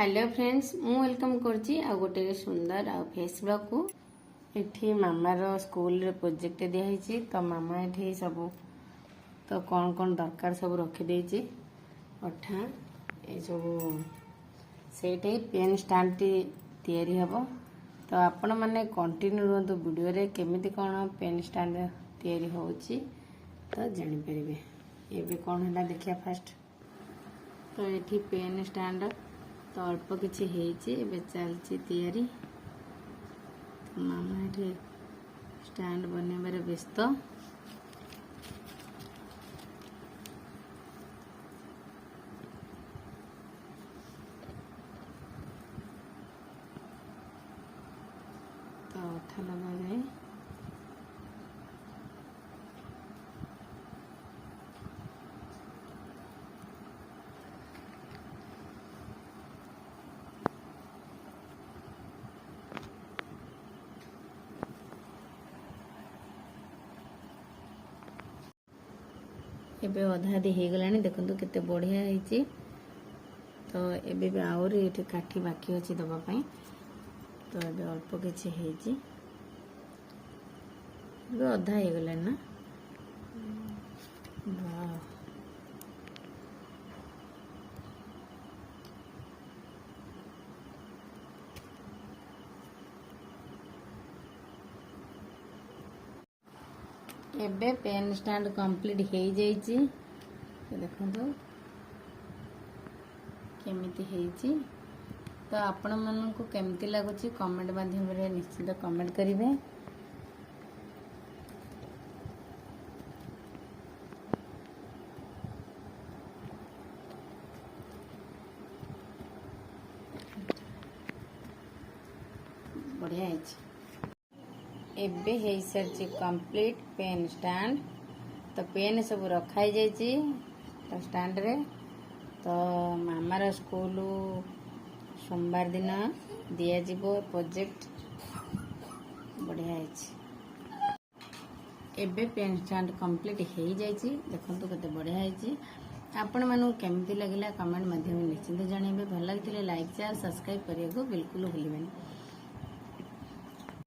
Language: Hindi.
हेलो फ्रेंड्स मु वेलकम करची आ गोटे सुंदर आ फेस ब्लॉग को एठी मामार स्कूल रे प्रोजेक्ट दिया हिची तो मामा एठी सब तो कौन कौन दरकार सब रखी देची अठा ए सब सेठी पेन स्टैंड टी तयारी हबो तो आपण माने कंटिन्यू रहंतु वीडियो रे केमिति कोन पेन स्टैंड तयारी होउची तो जानि परिबे एबे कोन हला देखिया फास्ट तो एठी पेन स्टैंड तो अल्प किसी चलती तैयारी तो मामा ये स्टैंड बनवार व्यस्त तो अठा लगा जाए एबे अधा आधी हो गलानी देखो केते बढ़िया है तो एबे भी आउरी ये काठी बाकी अच्छी दवापाई तो एबे अल्प किसी अधा हो गलानी ना वाह एबे पेन स्टैंड कंप्लीट हो जाइए देखो केमिति है तो आपण मानू केमती लगुच कमेंट माध्यम रे निश्चित कमेंट करेंगे बढ़िया है एबे है सारी कंप्लीट पेन स्टैंड तो पेन सब रखाई जाइए तो स्टैंड रे तो मामार स्कूल सोमवार दिन दिज्व प्रोजेक्ट बढ़िया है एबे पेन स्टैंड कंप्लीट हो जाइए देखो केते बढ़िया है आपण मानू केमती लगिला कमेंट माध्यम निश्चित जनइबे भल लगी लाइक शेयर सब्सक्राइब करने को बिल्कुल भूलिबेनी।